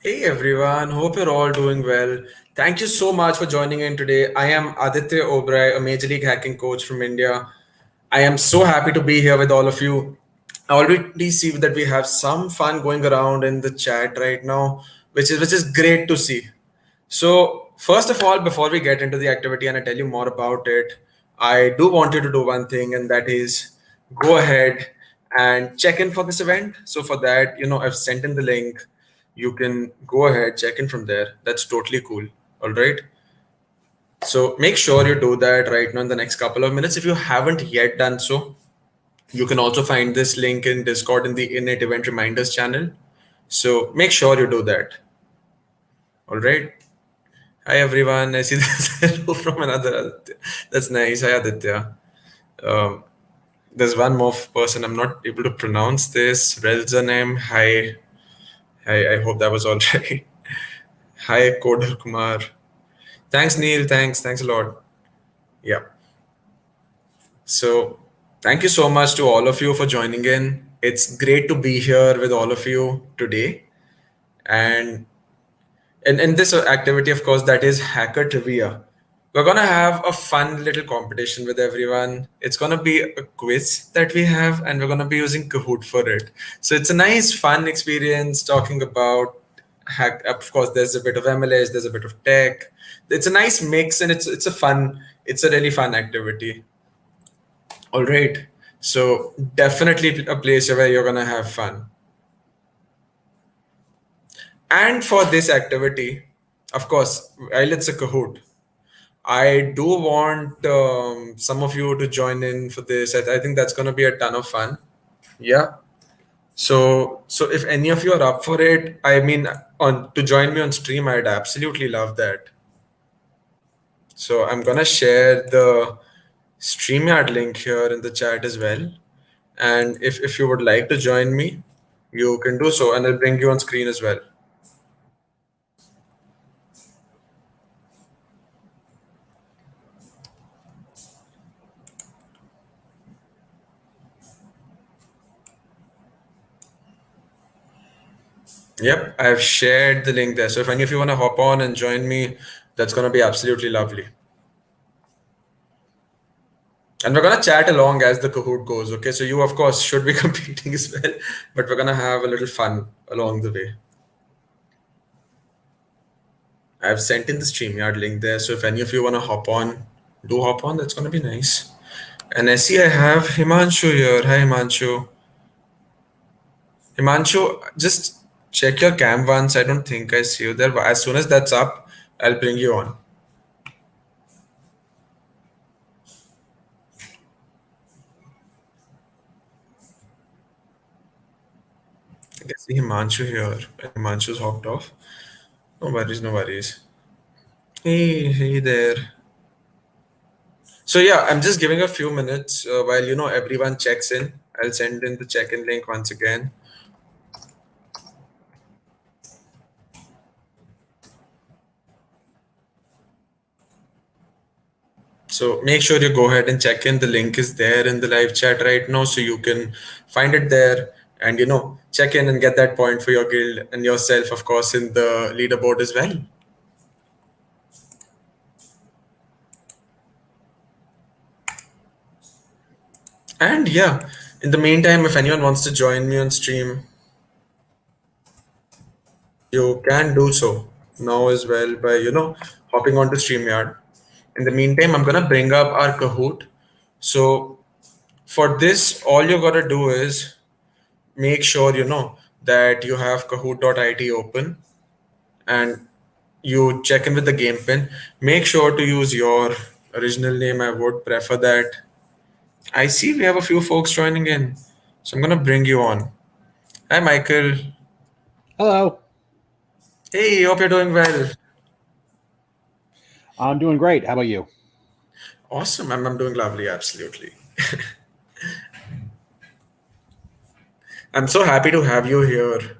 Hey everyone, hope you're all doing well. Thank you so much for joining in today. I am Aditya Obrai, a Major League hacking coach from India. I am so happy to be here with all of you. I already see that we have some fun going around in the chat right now, which is great to see. So, first of all, before we get into the activity and I tell you more about it, I do want you to do one thing, and that is go ahead and check in for this event. So, for that, I've sent in the link. You can go ahead, check in from there. That's totally cool. All right. So, make sure you do that right now in the next couple of minutes. If you haven't yet done so, you can also find this link in Discord in the INIT event reminders channel. So, make sure you do that. All right. Hi everyone, I see this hello from another Aditya. That's nice. Hi Aditya. Um, there's one more person I'm not able to pronounce this. Relza name. Hi. Hi. I hope that was all right. Hi Kodar Kumar. Thanks Neil. Thanks a lot. Yeah. So thank you so much to all of you for joining in. It's great to be here with all of you today. And in this activity, of course, that is hacker trivia. We're gonna have a fun little competition with everyone. It's gonna be a quiz that we have, and we're gonna be using Kahoot for it. So it's a nice, fun experience talking about hack. Of course, there's a bit of MLH, there's a bit of tech. It's a nice mix, and it's a really fun activity. All right. So definitely a place where you're gonna have fun. And for this activity, of course, while it's a Kahoot, I do want some of you to join in for this. I think that's going to be a ton of fun. Yeah. So if any of you are up for it, I mean, on to join me on stream, I'd absolutely love that. So I'm gonna share the StreamYard link here in the chat as well. And if you would like to join me, you can do so, and I'll bring you on screen as well. Yep, I've shared the link there. So if any of you want to hop on and join me, that's going to be absolutely lovely. And we're going to chat along as the Kahoot goes. Okay, so you, of course, should be competing as well, but we're going to have a little fun along the way. I've sent in the StreamYard link there. So if any of you want to hop on, do hop on. That's going to be nice. And I see I have Himanshu here. Hi, Himanshu. Himanshu, just check your cam once. I don't think I see you there. But as soon as that's up, I'll bring you on. I can see Himanshu here. Himanshu's hopped off. No worries, no worries. Hey there. So yeah, I'm just giving a few minutes while everyone checks in. I'll send in the check-in link once again. So make sure you go ahead and check in. The link is there in the live chat right now, so you can find it there and check in and get that point for your guild and yourself, of course, in the leaderboard as well. And yeah, in the meantime, if anyone wants to join me on stream, you can do so now as well by hopping onto StreamYard. In the meantime, I'm gonna bring up our Kahoot. So for this, all you gotta do is make sure that you have Kahoot.it open and you check in with the game pin. Make sure to use your original name. I would prefer that. I see we have a few folks joining in, so I'm gonna bring you on. Hi, Michael. Hello. Hey, hope you're doing well. I'm doing great. How about you? Awesome. I'm doing lovely. Absolutely. I'm so happy to have you here.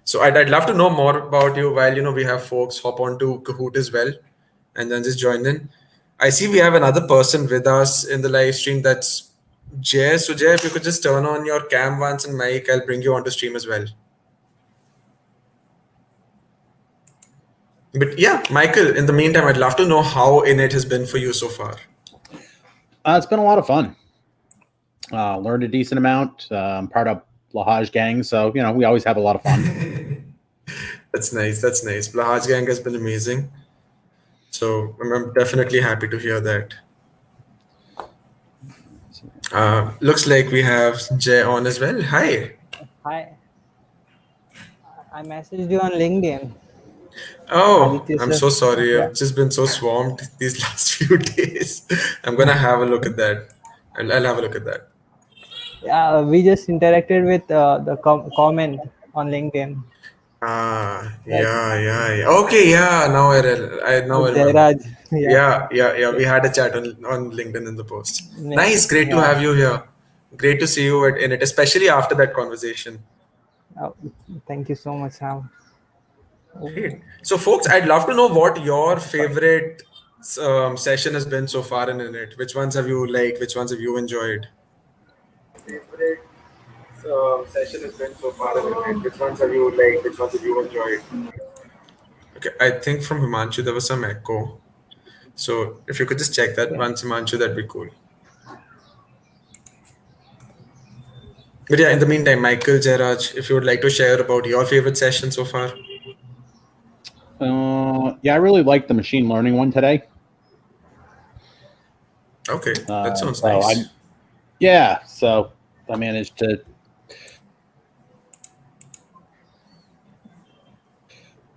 So I'd love to know more about you while we have folks hop onto Kahoot as well and then just join in. I see we have another person with us in the live stream. That's Jay. So Jay, if you could just turn on your cam once and mic, I'll bring you onto stream as well. But yeah, Michael, in the meantime, I'd love to know how INIT has been for you so far. It's been a lot of fun. Learned a decent amount. I'm part of Lahaj gang, so we always have a lot of fun. That's nice. That's nice. Blahaj Gang has been amazing. So I'm definitely happy to hear that. Looks like we have Jay on as well. Hi. Hi, I messaged you on LinkedIn. Oh, Aditya I'm sir. so sorry. Yeah, I've just been so swamped these last few days. I'm gonna have a look at that. I'll have a look at that. yeah. We just interacted with the comment on LinkedIn, right? Yeah. Okay, yeah. Now I remember. Jairaj. Yeah, Yeah. yeah, We had a chat on LinkedIn in the post. yeah. Nice, great to yeah. have you here. Great to see you in it, especially after that conversation. Uh, Thank you so much, Sam. Great. So, folks, I'd love to know what your favorite session has been so far in it. Which ones have you liked? Which ones have you enjoyed? Favorite session has been so far in it. Which ones have you liked? Which ones have you enjoyed? Okay, I think from Himanshu there was some echo. So, if you could just check that Yeah. once, Himanshu, that'd be cool. But yeah, in the meantime, Michael, Jairaj, if you would like to share about your favorite session so far. Yeah, I really liked the machine learning one today. Okay, that sounds So I, nice. yeah, so I managed to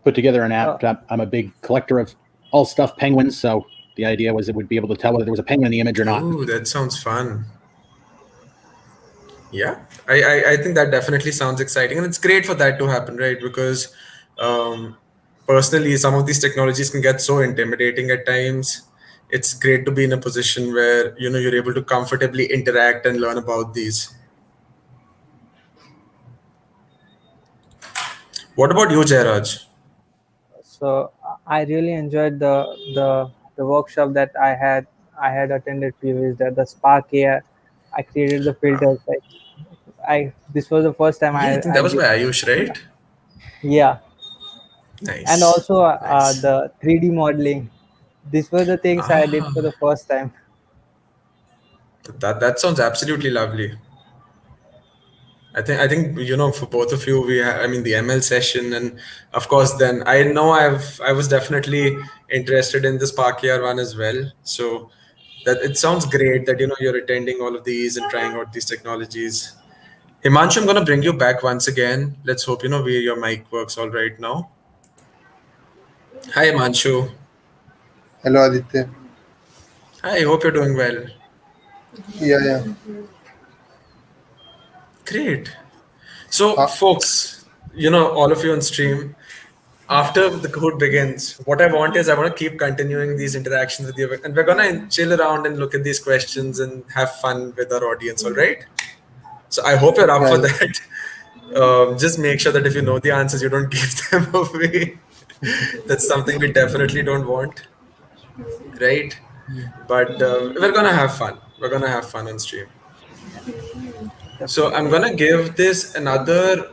put together an Uh, app. I'm a big collector of all stuff penguins, so the idea was it would be able to tell whether there was a penguin in the image or not. Ooh, that sounds fun. Yeah, I think that definitely sounds exciting, and it's great for that to happen, right? Because personally, some of these technologies can get so intimidating at times. It's great to be in a position where you're able to comfortably interact and learn about these. What about you, Jairaj? so I really enjoyed the workshop that I had attended previous. That the Spark AI. I created the filters. Like I this was the first time Yeah, I think I that was did. by Ayush, right? Yeah, and Nice, also nice. the 3D modeling. These were the things I did for Ah, the first time. that sounds absolutely lovely. I think for both of you I mean the ML session, and of course then I know I was definitely interested in the Spark AR one as well. So that it sounds great that you're attending all of these and trying out these technologies. Himanshu, I'm gonna bring you back once again. Let's hope your mic works all right now. Hi Himanshu. Hello Aditya. Hi, hope you're doing well. Yeah. Great. So Uh, folks, all of you on stream, after the code begins, what I want is I want to keep continuing these interactions with you, and we're gonna chill around and look at these questions and have fun with our audience. All right. So I hope you're up for yeah. that. Just make sure that if you know the answers, you don't give them away. That's something we definitely don't want, right? But we're gonna have fun. We're gonna have fun on stream. So I'm Definitely. gonna give this another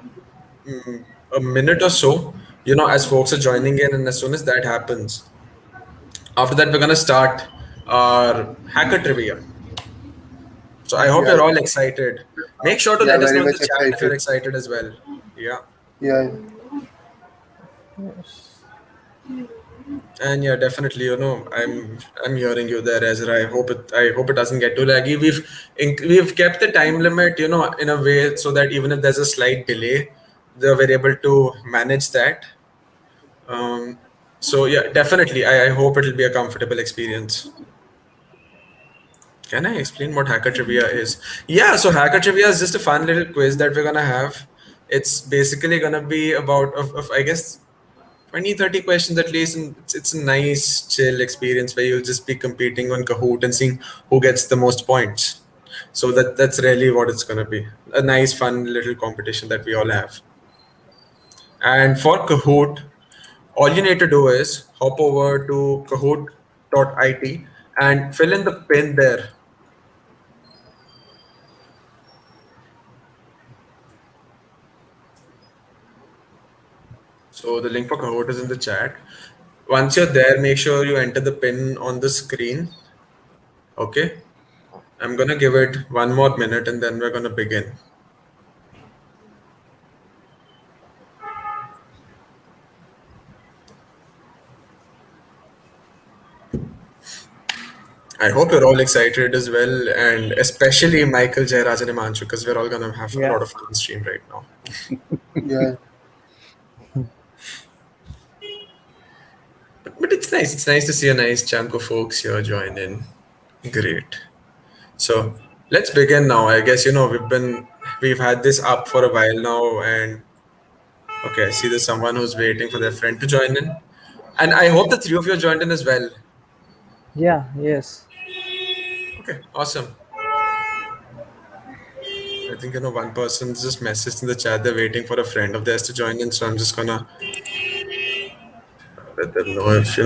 mm, a minute or so. As folks are joining in, and as soon as that happens, after that, we're going to start our hacker trivia. So I hope you're Yeah. all excited. Make sure to Yeah. let us Very know in the much chat if you're excited. excited as well. Yeah. Yeah. Yes. And yeah, definitely, I'm hearing you there, Ezra. I hope it doesn't get too laggy. We've kept the time limit, in a way so that even if there's a slight delay, we're able to manage that. Um, so yeah, definitely, I hope it'll be a comfortable experience. Can I explain what Hacker Trivia is? Yeah, so Hacker Trivia is just a fun little quiz that we're gonna have. It's basically gonna be about of I guess 20, 30 questions at least, and it's a nice chill experience where you'll just be competing on Kahoot and seeing who gets the most points. So that's really what it's gonna be. A nice fun little competition that we all have. And for Kahoot, all you need to do is hop over to kahoot.it and fill in the pin there. So the link for Kahoot is in the chat. Once you're there, make sure you enter the pin on the screen. Okay. I'm gonna give it one more minute and then we're gonna begin. I hope you're all excited as well, and especially Michael, Jairaj, and Imanshu, because we're all gonna have a Yeah. lot of fun on stream right now. Yeah. But it's nice. It's nice to see a nice chunk of folks here join in. Great. So let's begin now. I guess we've had this up for a while now, and okay, I see there's someone who's waiting for their friend to join in, and I hope the three of you joined in as well. Yeah. Yes. Okay, awesome. I think one person's just messaged in the chat. They're waiting for a friend of theirs to join in, so I'm just gonna let them know if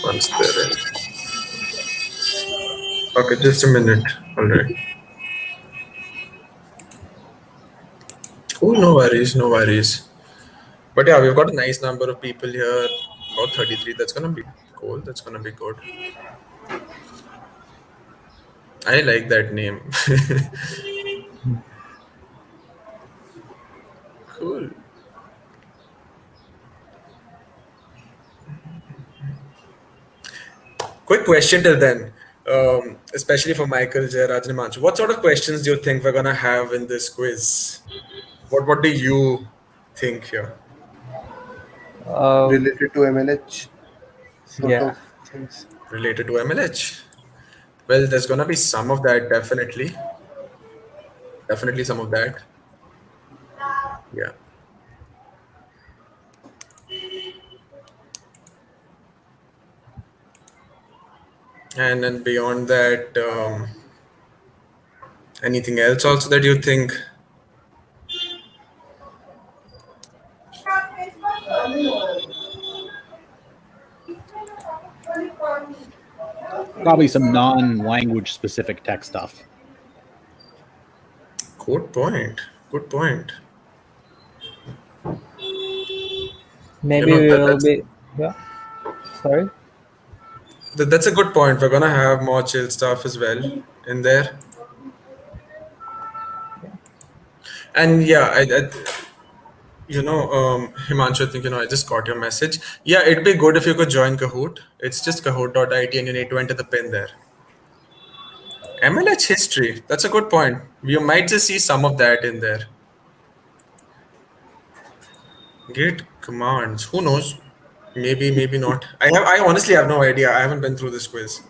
once they're in. Okay, just a minute. All right. Oh, no worries, no worries. But yeah, we've got a nice number of people here. About 33. That's gonna be cool. That's gonna be good. I like that name. Cool. Quick question till then. Especially for Michael, Jairaj, and Himanshu. What sort of questions do you think we're gonna have in this quiz? What do you think here? Uh, Related to MLH sort yeah. of things. Related to MLH? Well, there's gonna be some of that, definitely. Definitely some of that. Yeah. And then beyond that, anything else also that you think? Probably some non-language specific tech stuff. Good point. Good point. Maybe we That, will that's be. Yeah. Sorry. that's a good point. We're gonna have more chill stuff as well in there. And yeah, Himanshu, I think I just got your message. Yeah, it'd be good if you could join Kahoot. It's just kahoot.it, and you need to enter the pin there. MLH history. That's a good point. You might just see some of that in there. Git commands. Who knows? Maybe, maybe not. I honestly have no idea. I haven't been through this quiz.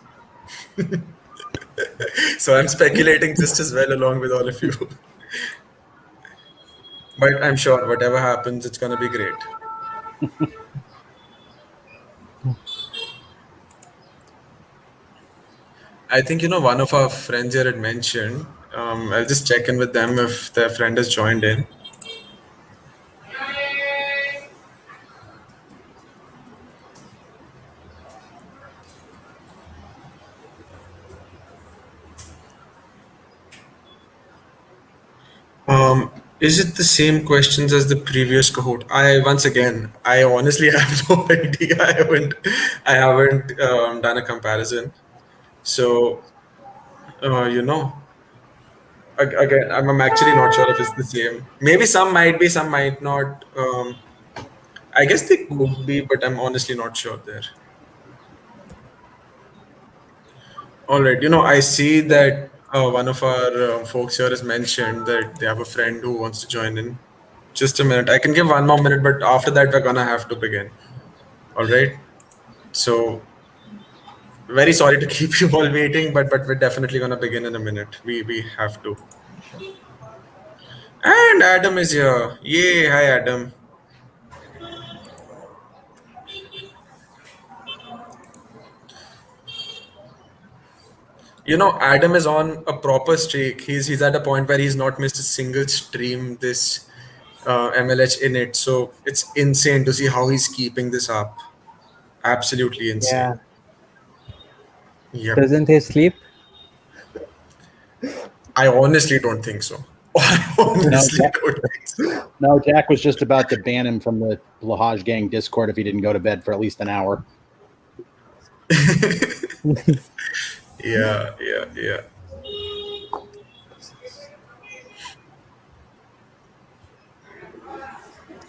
So I'm speculating just as well along with all of you. But I'm sure whatever happens, it's gonna be great. I think one of our friends here had mentioned. I'll just check in with them if their friend has joined in. Is it the same questions as the previous Kahoot? I honestly have no idea. I haven't done a comparison. So, uh, you know, again, I'm actually not sure if it's the same. Maybe some might be, some might not. I guess they could be, but I'm honestly not sure there. All right. I see that one of our folks here has mentioned that they have a friend who wants to join in. Just a minute. I can give one more minute, but after that, we're gonna have to begin. All right. So, very sorry to keep you all waiting, but we're definitely gonna begin in a minute. We have to. And Adam is here. Yay! Hi, Adam. Adam is on a proper streak. He's at a point where he's not missed a single stream this MLH in it. So it's insane to see how he's keeping this up. Absolutely insane. Yeah. Yep. Doesn't he sleep? I honestly don't think so. I No, honestly Jack, don't think so. no, Jack was just about to ban him from the Lahaj Gang Discord if he didn't go to bed for at least an hour. Yeah, yeah, yeah.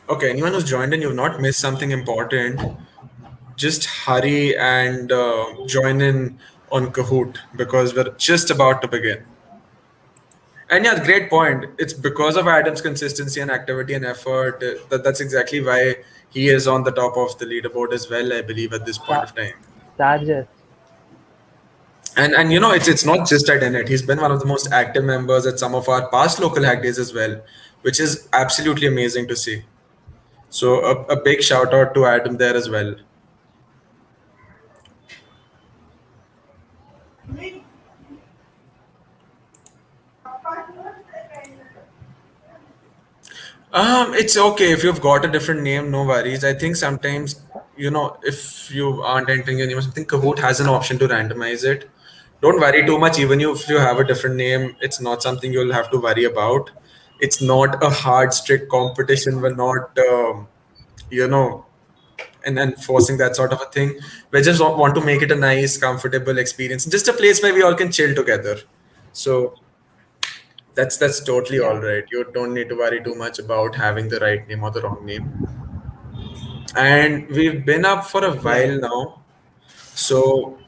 Okay, anyone who's joined in, you've not missed something important. Just hurry and join in on Kahoot because we're just about to begin. And yeah, great point. It's because of Adam's consistency and activity and effort that's exactly why he is on the top of the leaderboard as well, I believe, at this point Cha- of time. Charger. And it's not just at INIT. He's been one of the most active members at some of our past local hack days as well, which is absolutely amazing to see. So a big shout out to Adam there as well. It's okay if you've got a different name, no worries. I think sometimes, if you aren't entering your name or something, Kahoot has an option to randomize it. Don't worry too much, even if you have a different name, it's not something you'll have to worry about. It's not a hard, strict competition. We're not, you know, and enforcing that sort of a thing. We just want to make it a nice, comfortable experience, just a place where we all can chill together. So that's totally all Yeah, right. You don't need to worry too much about having the right name or the wrong name. And we've been up for a yeah. while now, so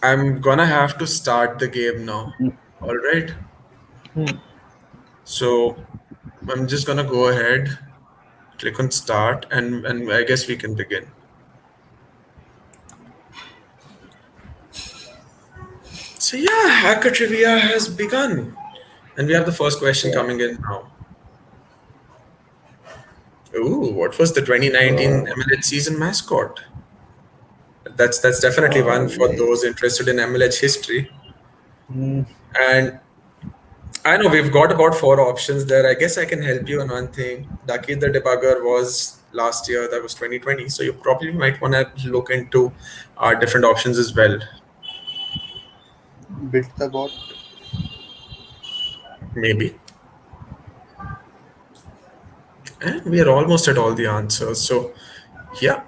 I'm gonna have to start the game now. All right. Hmm. So I'm just gonna go ahead, click on start, and I guess we can begin. So yeah, hacker trivia has begun, and we have the first question Okay. coming in now. Ooh, what was the 2019 MLH season mascot? That's definitely one for those interested in MLH history. Hmm. And I know we've got about four options there. I guess I can help you on one thing. Ducky the Debugger was last year, that was 2020. So you probably might want to look into different options as well. Built the bot. Maybe. And we are almost at all the answers. So yeah,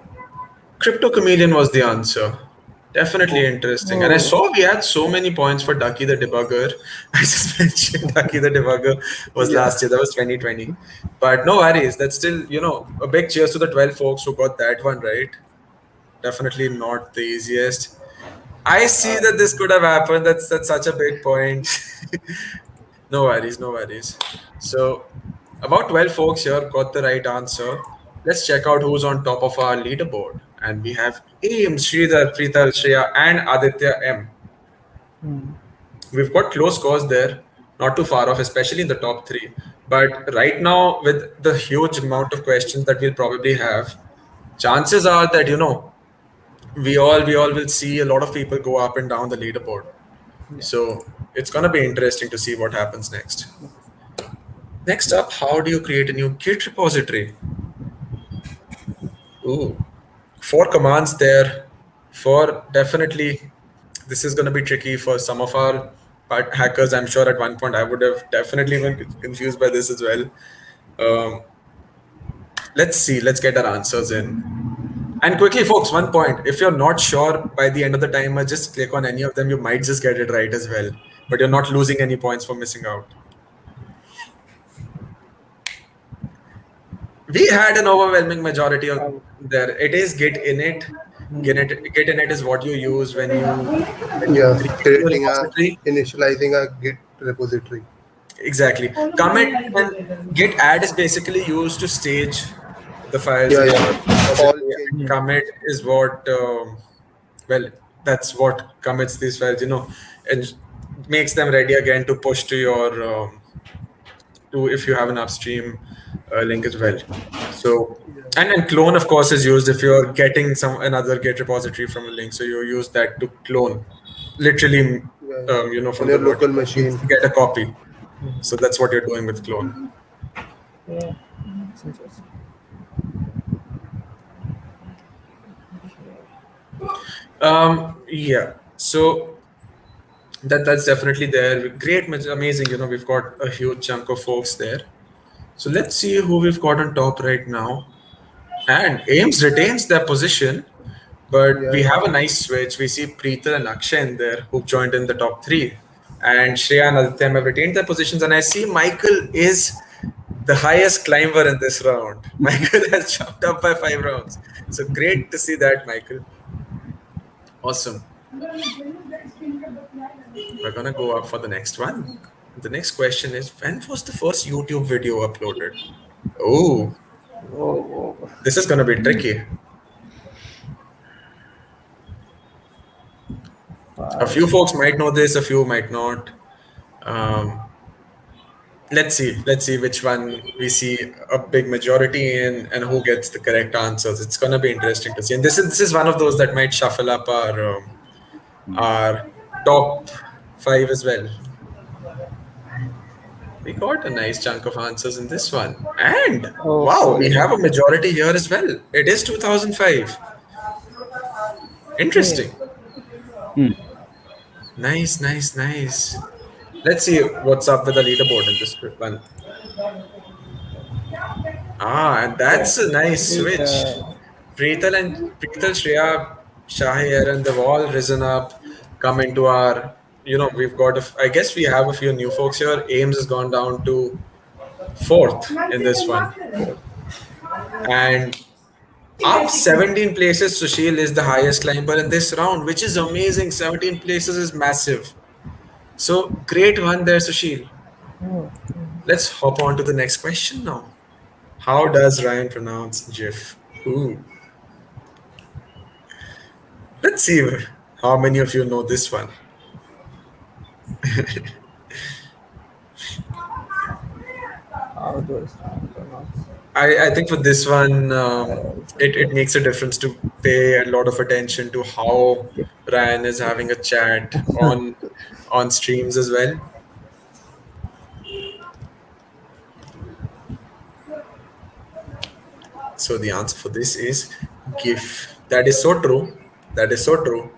Crypto Chameleon was the answer. Definitely interesting. And I Oh, saw we had so many points for Ducky the Debugger. I just mentioned Ducky the Debugger was Yeah. last year. That was 2020. But no worries. That's still, a big cheers to the 12 folks who got that one right. Definitely not the easiest. I see that this could have happened. That's such a big point. No worries, no worries. So, about 12 folks here got the right answer. Let's check out who's on top of our leaderboard. And we have Aim, Sridhar, Preetal, Shreya, and Aditya M. hmm. We've got close scores there, not too far off, especially in the top three. But right now, with the huge amount of questions that we'll probably have, chances are that, we all will see a lot of people go up and down the leaderboard. Yeah. So it's gonna be interesting to see what happens next. Next up, how do you create a new Git repository? Ooh, four commands there. For definitely, this is gonna be tricky for some of our hackers. I'm sure at one point I would have definitely been confused by this as well. Um, let's see. Let's get our answers in. And quickly, folks, one point. If you're not sure by the end of the timer, just click on any of them. You might just get it right as well. But you're not losing any points for missing out. We had an overwhelming majority of Oh, there. It is Git init. hmm. Git init is what you use when you Yeah. create your Creating a repository. initializing a Git repository. Exactly. Commit and Git add is basically used to stage the files Yeah, in your yeah. All repository, and changes. commit is what well, that's what commits these files, and makes them ready again to push to your to if you have an upstream link as well. So and clone of course is used if you're getting some another Git repository from a link. So you use that to clone, literally, Yeah, yeah. On from your the word local machine. get a copy. So that's what you're doing with clone. Yeah. It's interesting. Yeah. So That's definitely there. Great, amazing. We've got a huge chunk of folks there. So let's see who we've got on top right now. And Ames retains their position, but Yeah, we yeah. have a nice switch. We see Preetal and Akshay in there who've joined in the top three. And Shreya and Aditya have retained their positions. And I see Michael is the highest climber in this round. Michael has jumped up by 5 rounds. So great to see that, Michael. Awesome. We're gonna go up for the next one. The next question is, when was the first YouTube video uploaded? Oh, Oh, this is gonna be tricky. A wow. few folks might know this, a few might not. Um, let's see which one we see a big majority in, and who gets the correct answers. It's gonna be interesting to see. And this is one of those that might shuffle up our top five as well. We got a nice chunk of answers in this one. And wow, we Okay. have a majority here as well. It is 2005. Okay. Interesting. Hmm. Nice, nice, nice. Let's see what's up with the leaderboard in this one. Ah, and that's a nice Great. switch. Preetal, Shreya, Shahir, and they've all risen up, come into our. We've got. I guess we have a few new folks here. Ames has gone down to fourth in this one, and up 17 places. Sushil is the highest climber in this round, which is amazing. 17 places is massive. So great one there, Sushil. Oh, Let's hop on to the next question now. How does Ryan pronounce GIF? Ooh, let's see how many of you know this one. how do I start pronounce? I think for this one, it makes a difference to pay a lot of attention to how Ryan is having a chat on streams as well. So the answer for this is GIF. That is so true. That is so true.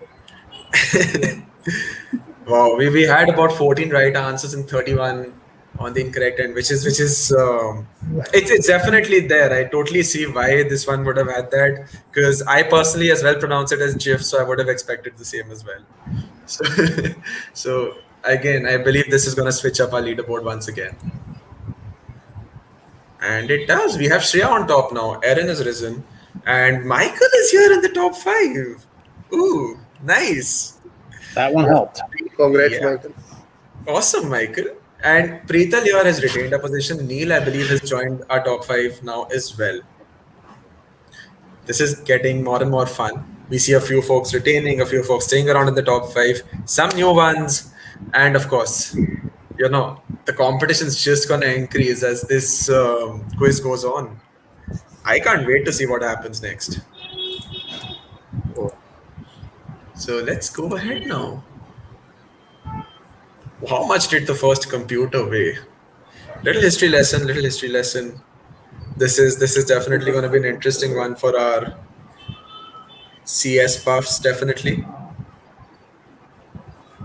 Wow, we had about 14 right answers and 31 on the incorrect end, which is it's definitely there. I totally see why this one would have had that, because I personally as well pronounce it as GIF, so I would have expected the same as well. So, so again, I believe this is going to switch up our leaderboard once again, and it does. We have Shreya on top now. Erin has risen, and Michael is here in the top five. Ooh, nice. That one helped. Congrats, Yeah. Michael. Awesome, Michael. And Preetal here has retained a position. Neil, I believe, has joined our top five now as well. This is getting more and more fun. We see a few folks retaining, a few folks staying around in the top five, some new ones, and of course, the competition is just going to increase as this quiz goes on. I can't wait to see what happens next. So let's go ahead now. How much did the first computer weigh? Little history lesson, little history lesson. This is definitely going to be an interesting one for our CS buffs. Definitely,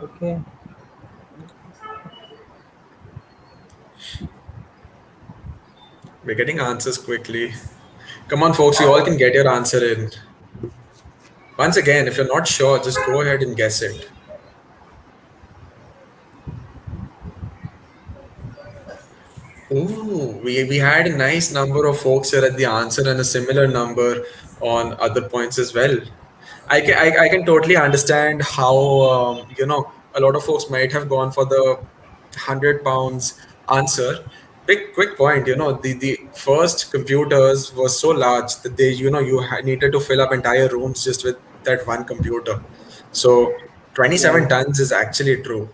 Okay. we're getting answers quickly. Come on, folks, you all can get your answer in. Once again, if you're not sure, just go ahead and guess it. Ooh, we had a nice number of folks here at the answer and a similar number on other points as well. I can totally understand how a lot of folks might have gone for the 100 pounds answer. Quick point. The first computers were so large that they needed to fill up entire rooms just with that one computer. So 27 Yeah. tons is actually true.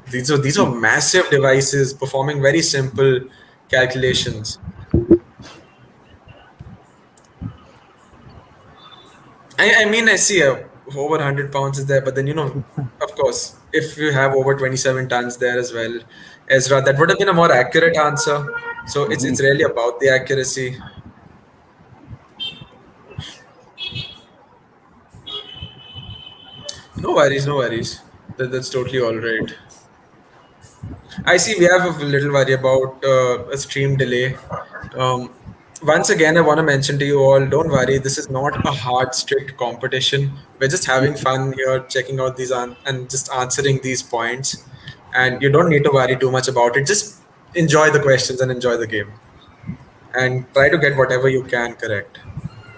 These are massive devices performing very simple calculations. I mean, I see over 100 pounds is there, but then, of course, if you have over 27 tons there as well, Ezra, that would have been a more accurate answer. So it's really about the accuracy. No worries, no worries. That's totally all right. I see we have a little worry about a stream delay. Um, Once again, I want to mention to you all, don't worry, this is not a hard, strict competition. We're just having fun here, checking out these and just answering these points. And you don't need to worry too much about it. Just enjoy the questions and enjoy the game, and try to get whatever you can correct.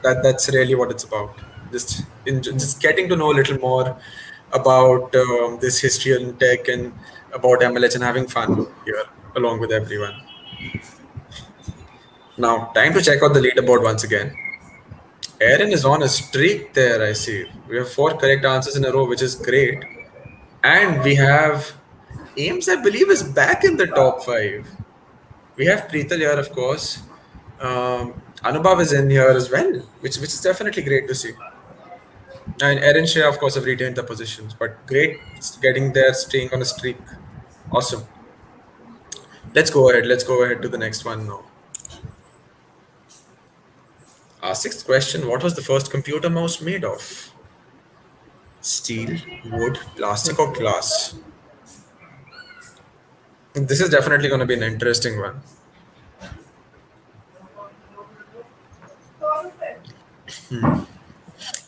That's really what it's about. Just getting to know a little more about this history and tech and about MLH and having fun here along with everyone. Now, time to check out the leaderboard once again. Aaron is on a streak there, I see. We have four correct answers in a row, which is great. And we have Ames, I believe, is back in the top five. We have Preetal here, of course. Anubhav is in here as well, which is definitely great to see. And Aaron Shea, of course, have retained the positions, but great getting there, staying on a streak. Awesome. Let's go ahead. Let's go ahead to the next one now. Our sixth question: what was the first computer mouse made of? Steel, wood, plastic, or glass? This is definitely going to be an interesting one.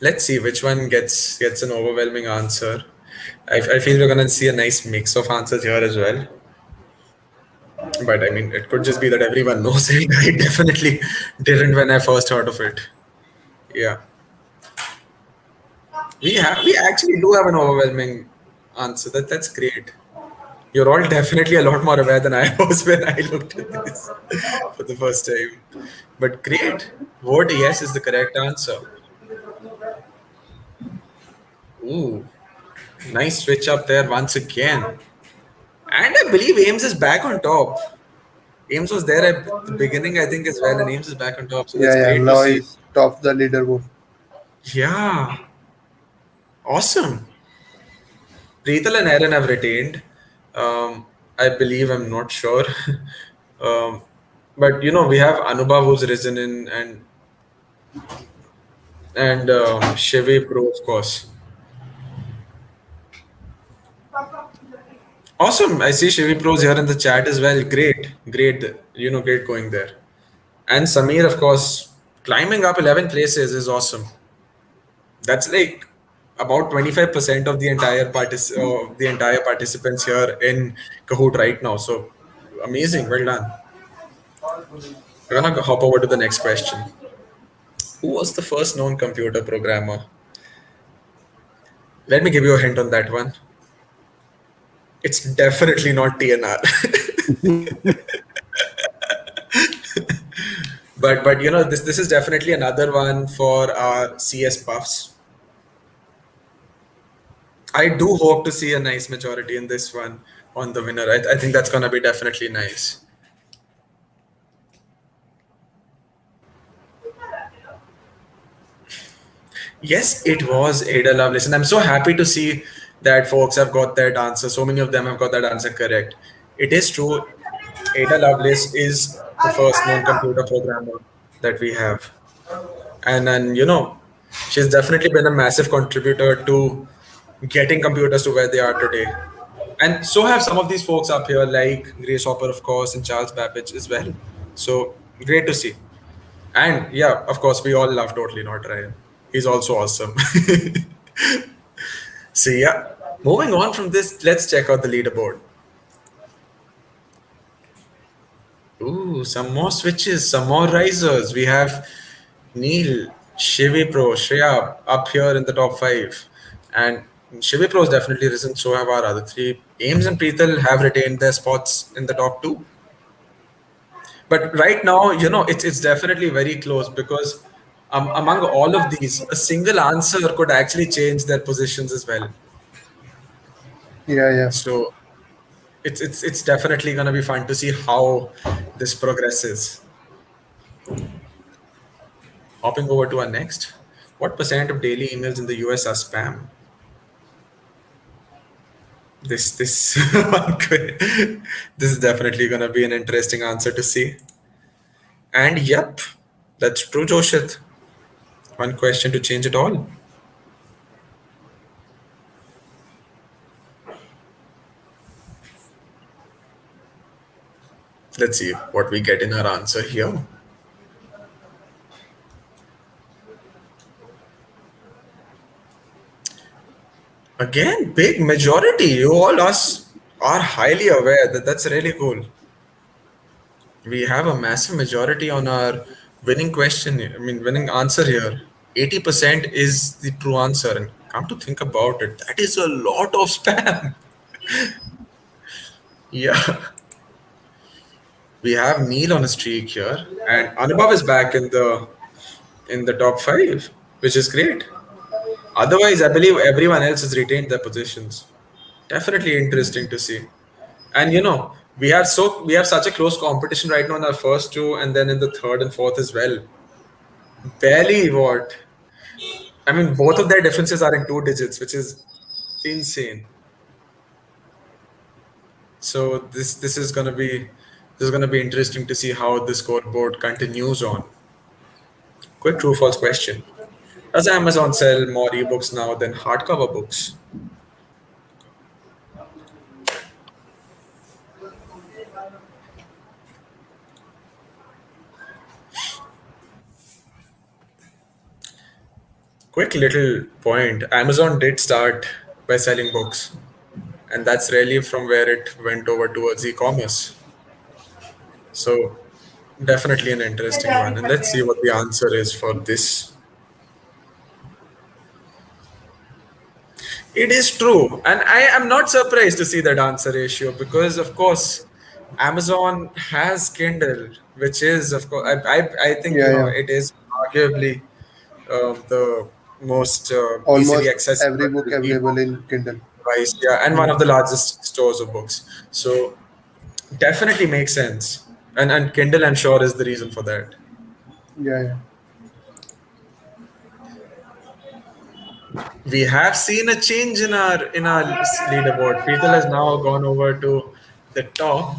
Let's see which one gets an overwhelming answer. I feel we're going to see a nice mix of answers here as well. But I mean, it could just be that everyone knows it. I definitely didn't when I first heard of it. Yeah, we actually do have an overwhelming answer. That's great. You're all definitely a lot more aware than I was when I looked at this for the first time. But great. Vote yes is the correct answer. Ooh, nice switch up there once again. And I believe Ames is back on top. Ames was there at the beginning, I think, as well, and Ames is back on top. So Yeah, that's yeah. great to Now see. he's top the leaderboard. Yeah, awesome. Preetal and Aaron have retained. I believe, I'm not sure. um, but we have Anubhav who's risen in, and Chevy Pro, of course. Awesome. I see Chevy Pros here in the chat as well. Great, great. Great going there. And Samir, of course, climbing up 11 places is awesome. That's like about 25% of the entire participants here in Kahoot right now. So amazing. Well done. We're gonna hop over to the next question. Who was the first known computer programmer? Let me give you a hint on that one. It's definitely not TNR. But this is definitely another one for our CS buffs. I do hope to see a nice majority in this one on the winner. I think that's gonna be definitely nice. Yes, it was Ada Lovelace, and I'm so happy to see that folks have got that answer. So many of them have got that answer correct. It is true. Ada Lovelace is the first known computer programmer that we have, and she's definitely been a massive contributor to getting computers to where they are today. And so have some of these folks up here, like Grace Hopper, of course, and Charles Babbage as well. So great to see. And yeah, of course, we all love Totally Not Ryan. He's also awesome. So yeah, moving on from this, let's check out the leaderboard. Ooh, some more switches, some more risers. We have Neil, Shivi Pro, Shreya up here in the top five. And Shivi Pro has definitely risen, so have our other three. Ames and Preetal have retained their spots in the top two. But right now, it's definitely very close because among all of these, a single answer could actually change their positions as well. Yeah, yeah. So it's definitely gonna be fun to see how this progresses. Hopping over to our next. What percent of daily emails in the US are spam? This this is definitely gonna be an interesting answer to see. And yep, that's true, Joshit. One question to change it all. Let's see what we get in our answer here. Again, big majority. You all us are highly aware that that's really cool. We have a massive majority on our winning question. I mean, winning answer here. 80% is the true answer. And come to think about it, that is a lot of spam. Yeah. We have Neil on a streak here, and Anubhav is back in the top five, which is great. Otherwise, I believe everyone else has retained their positions. Definitely interesting to see. And we have such a close competition right now in our first two, and then in the third and fourth as well. Barely what? I mean, both of their differences are in two digits, which is insane. So this is gonna be interesting to see how the scoreboard continues on. Quick true false question. Does Amazon sell more ebooks now than hardcover books? Quick little point. Amazon did start by selling books, and that's really from where it went over towards e-commerce. So definitely an interesting one. And let's see what the answer is for this. It is true. And I am not surprised to see that answer ratio because, of course, Amazon has Kindle, which is, of course, I think, Yeah, yeah. it is arguably the most easily Almost every accessible book available ebook in Kindle. device, yeah, and one of the largest stores of books. So definitely makes sense. And Kindle, I'm sure, is the reason for that. Yeah, yeah. We have seen a change in our leaderboard. People has now gone over to the top,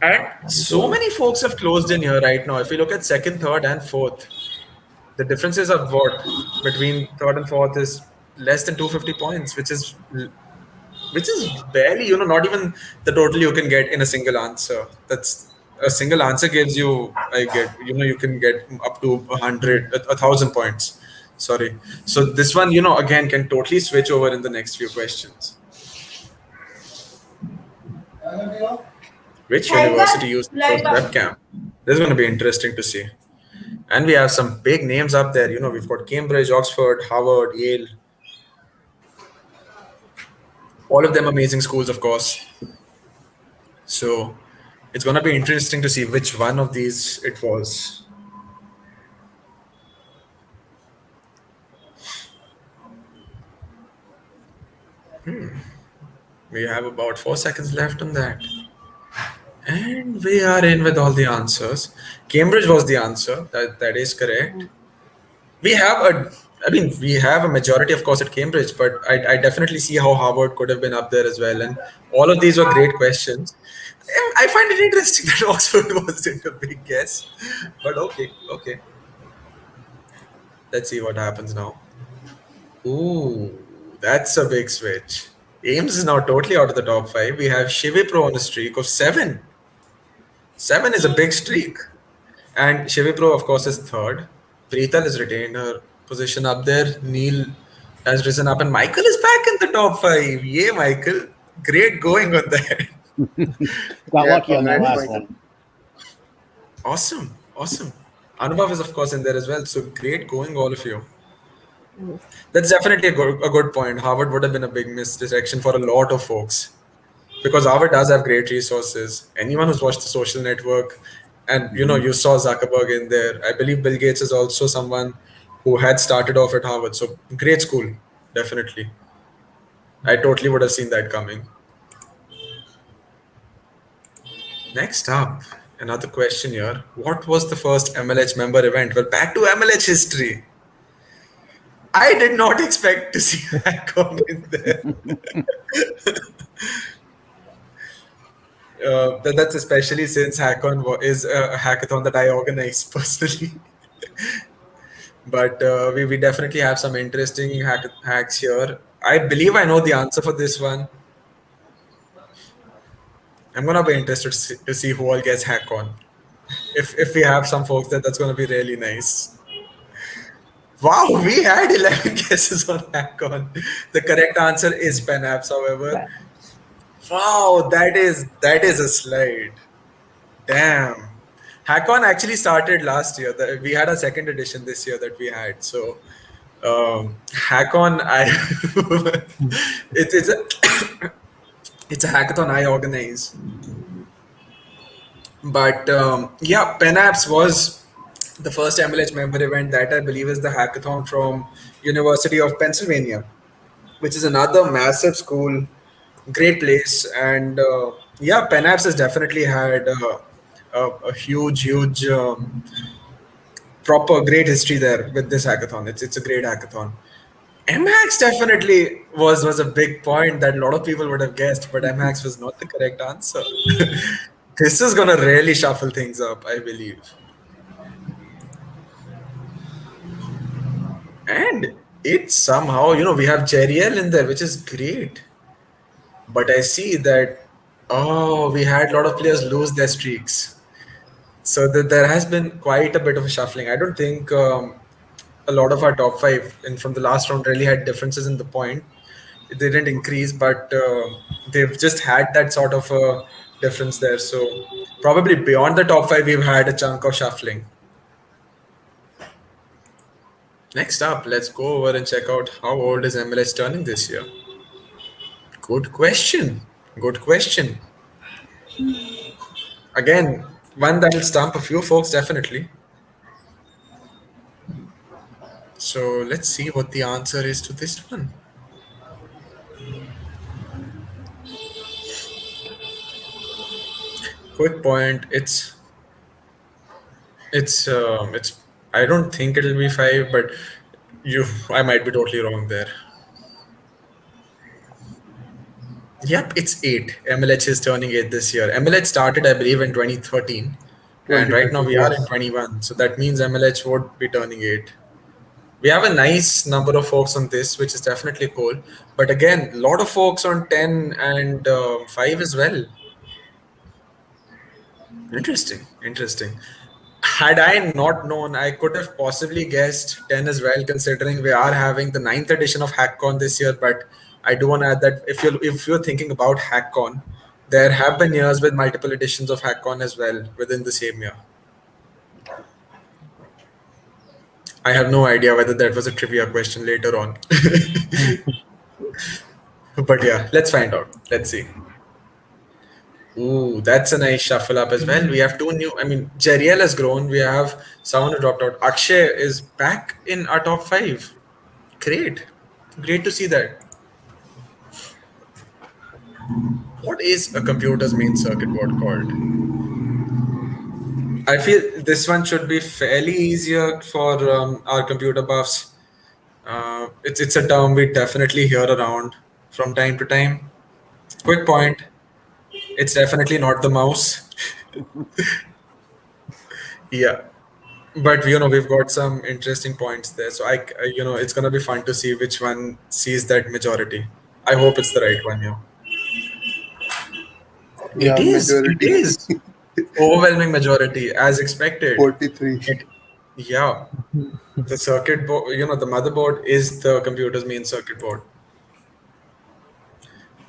and so many folks have closed in here right now. If you look at second, third, and fourth, the differences of what between third and fourth is less than 250 points, which is barely, not even the total you can get in a single answer. That's a single answer gives you, I get, you can get up to 100, 1,000 points. Sorry. So this one, again, can totally switch over in the next few questions. Which university used the first webcam? This is going to be interesting to see. And we have some big names up there. We've got Cambridge, Oxford, Harvard, Yale. All of them amazing schools, of course. So it's going to be interesting to see which one of these it was. We have about 4 seconds left on that. And we are in with all the answers. Cambridge was the answer. That is correct. We have we have a majority, of course, at Cambridge, but I definitely see how Harvard could have been up there as well. And all of these were great questions. I find it interesting that Oxford wasn't a big guess. But okay. Let's see what happens now. Ooh, that's a big switch. Ames is now totally out of the top five. We have Shivi Pro on a streak of seven. Seven is a big streak. And Shivi Pro, of course, is third. Preetal has retained her position up there. Neil has risen up, and Michael is back in the top five. Yay, Michael. Great going on that. Got Yeah, lucky on that congrats, last Michael. one. Awesome. Anubhav is, of course, in there as well. So great going, all of you. That's definitely a good point. Harvard would have been a big misdirection for a lot of folks because Harvard does have great resources. Anyone who's watched the Social Network, and you saw Zuckerberg in there. I believe Bill Gates is also someone who had started off at Harvard. So great school, definitely. I totally would have seen that coming. Next up, another question here. What was the first MLH member event? Well, back to MLH history. I did not expect to see Hakon in there. That's especially since Hackon is a hackathon that I organize personally. But we definitely have some interesting hacks here. I believe I know the answer for this one. I'm gonna be interested to see who all gets hack on. If we have some folks, that's gonna be really nice. Wow, we had 11 guesses on hack on. The correct answer is pen apps, however. But Wow, that is a slide. Damn. Hackon actually started last year. We had a second edition this year that we had. So Hackon, I it's a it's a hackathon I organize. But yeah, PenApps was the first MLH member event that I believe is the hackathon from University of Pennsylvania, which is another massive school, great place, and yeah, PenApps has definitely had a huge proper great history there with this hackathon. It's a great hackathon. MHAX definitely was a big point that a lot of people would have guessed, but MHAX was not the correct answer. This is gonna really shuffle things up, I believe. And it's somehow, we have Jeriel in there, which is great. But I see that, oh, we had a lot of players lose their streaks. So there has been quite a bit of a shuffling. I don't think a lot of our top five from the last round really had differences in the point. They didn't increase, but they've just had that sort of a difference there. So probably beyond the top five, we've had a chunk of shuffling. Next up, let's go over and check out how old is MLS turning this year. Good question. Good question. Again, one that'll stump a few folks definitely. So let's see what the answer is to this one. Quick point. It's. I don't think it'll be 5, but I might be totally wrong there. Yep, it's 8. MLH is turning 8 this year. MLH started, I believe, in 2013, and right now 2013, we are in yes. 21. So that means MLH would be turning 8. We have a nice number of folks on this, which is definitely cool. But again, a lot of folks on 10 and 5 as well. Interesting, interesting. Had I not known, I could have possibly guessed 10 as well, considering we are having the ninth edition of HackCon this year. But I do want to add that if you're thinking about HackCon, there have been years with multiple editions of HackCon as well within the same year. I have no idea whether that was a trivia question later on. But yeah, let's find out. Let's see. Ooh, that's a nice shuffle up as well. We have two new. I mean, Jeriel has grown. We have someone who dropped out. Akshay is back in our top five. Great. Great to see that. What is a computer's main circuit board called? I feel this one should be fairly easier for our computer buffs. It's a term we definitely hear around from time to time. Quick point. It's definitely not the mouse. Yeah. But we've got some interesting points there. So it's gonna be fun to see which one sees that majority. I hope it's the right one here. It Yeah, is. It majority. is overwhelming majority as expected. 43. It, yeah, the circuit board. The motherboard is the computer's main circuit board.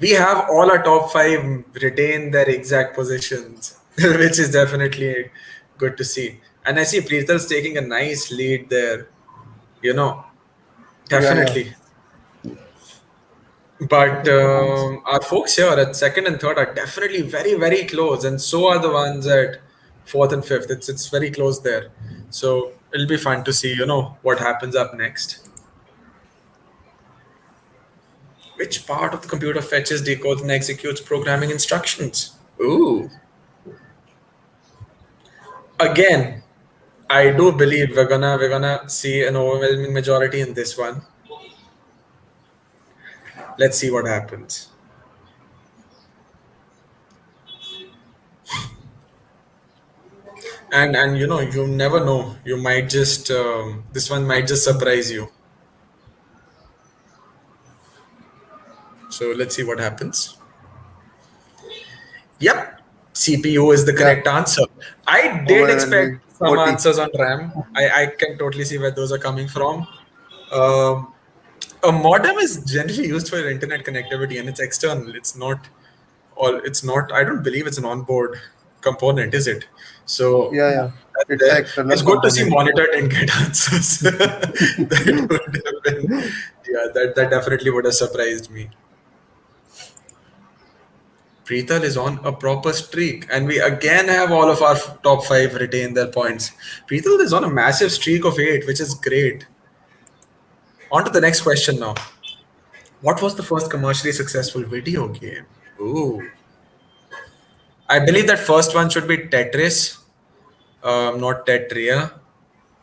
We have all our top five retain their exact positions, which is definitely good to see. And I see Preethar's taking a nice lead there. You know, Yeah, yeah. Definitely. But our folks here at second and third are definitely very, very close, and so are the ones at fourth and fifth. It's very close there. So it'll be fun to see, what happens up next. Which part of the computer fetches, decodes, and executes programming instructions? Ooh. Again, I do believe we're gonna see an overwhelming majority in this one. Let's see what happens. And you never know. You might just this one might just surprise you. So let's see what happens. Yep, CPU is the Yeah. correct answer. I did expect Overwhelming. some 40. answers on RAM. I can totally see where those are coming from. Um, a modem is generally used for internet connectivity and it's external. It's not all. It's not. I don't believe it's an onboard component, is it? So Yeah, Yeah. yeah. that's It's an there. external It's good to see component. monitor didn't get answers. That would have been, yeah, that definitely would have surprised me. Preethal is on a proper streak, and we again have all of our top five retain their points. Preethal is on a massive streak of eight, which is great. On to the next question now. What was the first commercially successful video game? Ooh, I believe that first one should be Tetris, not Tetria.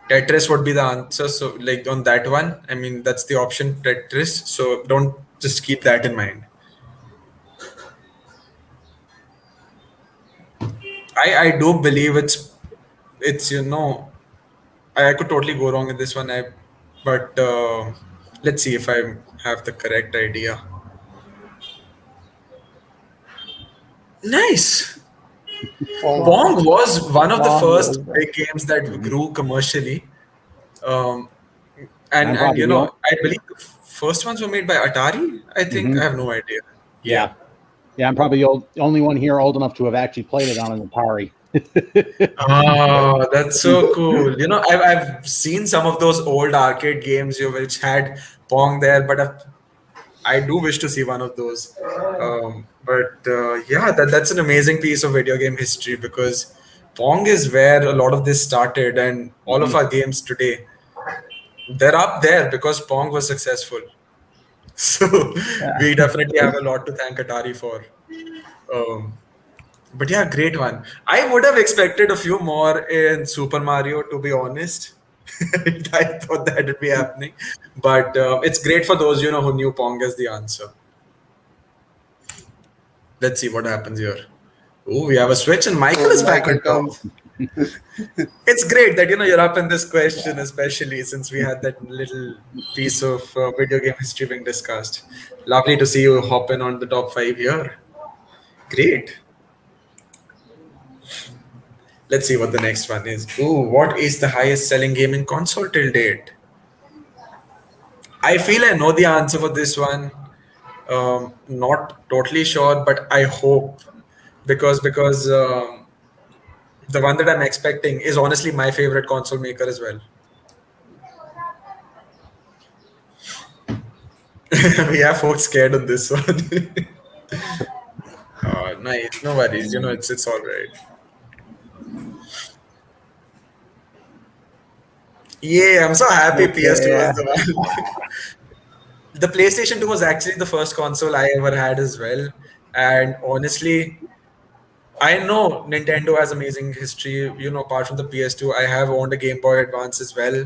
Tetris would be the answer. So, like on that one, I mean, that's the option Tetris. So, don't just keep that in mind. I do believe it's I could totally go wrong in this one. But let's see if I have the correct idea. Nice. Pong. Wow. Pong was one of the Wow. first Was that? big games that Mhm. grew commercially. Um, And I'm and probably the only. I believe the first ones were made by Atari. I think I Mhm. have no idea. Yeah. Yeah, yeah. I'm probably the only one here old enough to have actually played it on an Atari. Oh, that's so cool. I've seen some of those old arcade games which had Pong there, but I do wish to see one of those. But yeah, that's an amazing piece of video game history because Pong is where a lot of this started, and all of Mhm. our games today they're up there because Pong was successful. So we Yeah. definitely have a lot to thank Atari for. Um, but yeah, great one. I would have expected a few more in Super Mario, to be honest. I thought that would be happening, but it's great for those who knew Pong as the answer. Let's see what happens here. Oh, we have a switch, and Michael So is back Michael on top. comes. It's great that you're up in this question, especially since we had that little piece of video game history being discussed. Lovely to see you hop in on the top five here. Great. Let's see what the next one is. Ooh, what is the highest selling gaming console till date? I feel I know the answer for this one. Not totally sure, but I hope because the one that I'm expecting is honestly my favorite console maker as well. We have folks scared of this one. Nice, no worries. It's all right. Yeah, I'm so happy Okay. PS2 was Yeah. the one. The PlayStation 2 was actually the first console I ever had as well, and honestly, I know Nintendo has amazing history. Apart from the PS2, I have owned a Game Boy Advance as well.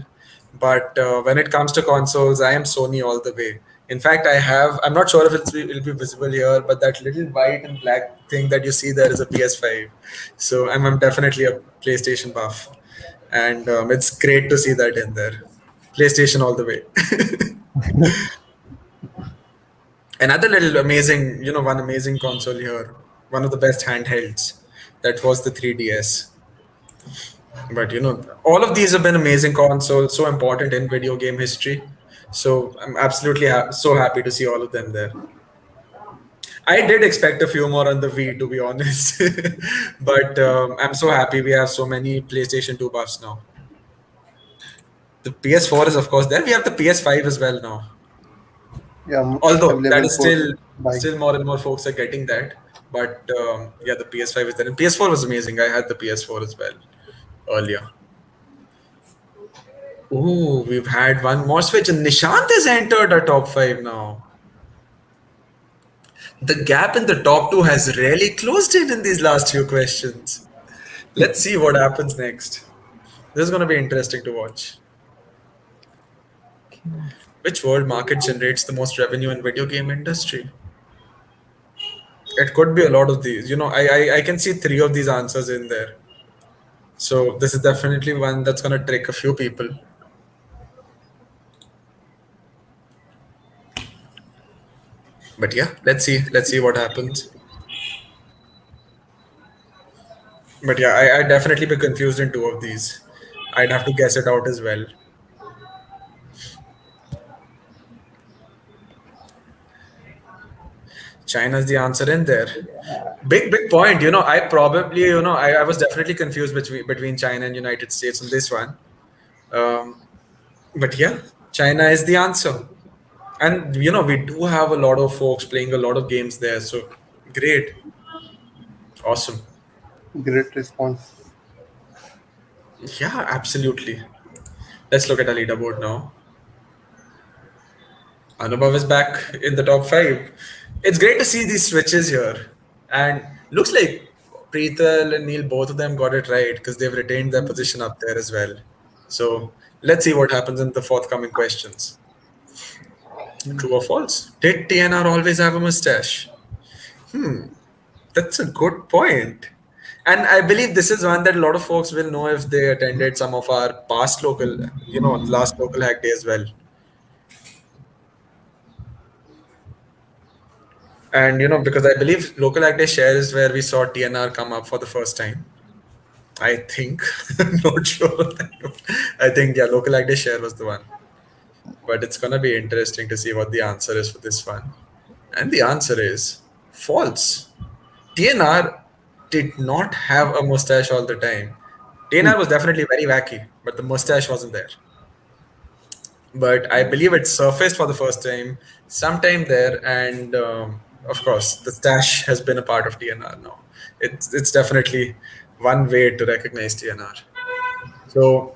But when it comes to consoles, I am Sony all the way. In fact, I'm not sure if it'll be visible here, but that little white and black thing that you see there is a PS5. So I'm definitely a PlayStation buff. And it's great to see that in there. PlayStation all the way. Another little amazing, one amazing console here, one of the best handhelds. That was the 3DS. But all of these have been amazing consoles, so important in video game history. So I'm absolutely so happy to see all of them there. I did expect a few more on the Wii, to be honest, but I'm so happy we have so many PlayStation 2 buffs now. The PS4 is of course there. We have the PS5 as well now. Yeah, Although that available is for buying. still more and more folks are getting that. But yeah, the PS5 is there. And PS4 was amazing. I had the PS4 as well earlier. Ooh, we've had one more switch, and Nishant has entered our top five now. The gap in the top two has really closed in these last few questions. Let's see what happens next. This is going to be interesting to watch. Okay. Which world market generates the most revenue in video game industry? It could be a lot of these. I can see three of these answers in there. So this is definitely one that's going to trick a few people. But yeah, let's see. Let's see what happens. But yeah, I'd definitely be confused in two of these. I'd have to guess it out as well. China's the answer in there. Big point. I probably, I was definitely confused between China and United States on this one. Um, but yeah, China is the answer. And we do have a lot of folks playing a lot of games there. So great. Awesome. Great response. Yeah, absolutely. Let's look at our leaderboard now. Anubhav is back in the top five. It's great to see these switches here. And looks like Preethal and Neil, both of them got it right because they've retained their position up there as well. So let's see what happens in the forthcoming questions. True or false? Did TNR always have a mustache? That's a good point. And I believe this is one that a lot of folks will know if they attended some of our past local, last local hack day as well. And because I believe local hack day share is where we saw TNR come up for the first time. I think, not sure. I think yeah, local hack day share was the one. But it's gonna be interesting to see what the answer is for this one. And the answer is false. TNR did not have a mustache all the time. TNR was definitely very wacky, but the mustache wasn't there. But I believe it surfaced for the first time sometime there, and of course, the stash has been a part of TNR now. It's definitely one way to recognize TNR. So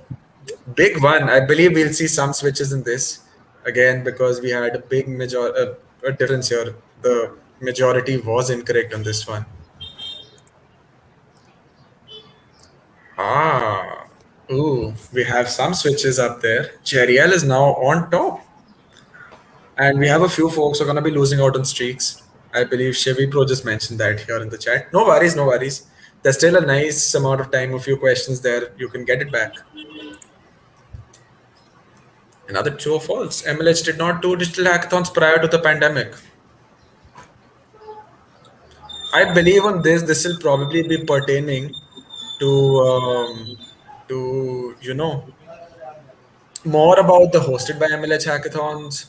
big one. I believe we'll see some switches in this again because we had a big a difference here. The majority was incorrect on this one. Ah, ooh, we have some switches up there. Jeriel is now on top. And we have a few folks who are going to be losing out on streaks. I believe Chevy Pro just mentioned that here in the chat. No worries, no worries. There's still a nice amount of time, a few questions there. You can get it back. Another true or false. MLH did not do digital hackathons prior to the pandemic. I believe on this. This will probably be pertaining to more about the hosted by MLH hackathons.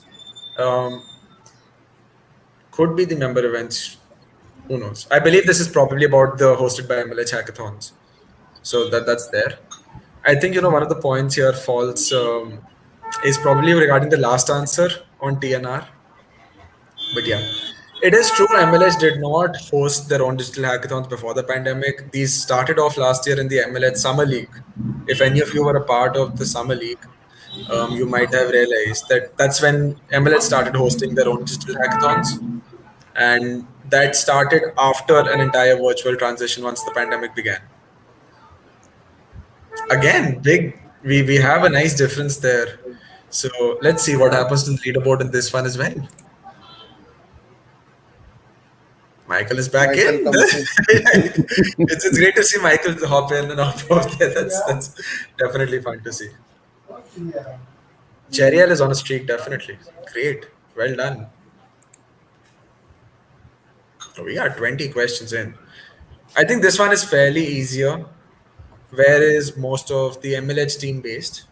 Um, could be the member events. Who knows? I believe this is probably about the hosted by MLH hackathons. So that's there. I think one of the points here false is probably regarding the last answer on TNR. But yeah, it is true. MLH did not host their own digital hackathons before the pandemic. These started off last year in the MLH Summer League. If any of you were a part of the Summer League, you might have realized that that's when MLH started hosting their own digital hackathons, and that started after an entire virtual transition once the pandemic began. Again, big. We have a nice difference there. So let's see what happens to the leaderboard in this one as well. Michael is back Michael in. comes in. It's great to see Michael hop in and hop out there. That's definitely fun to see. Cheriel is on a streak, definitely. Great. Well done. We are 20 questions in. I think this one is fairly easier. Where is most of the MLH team based?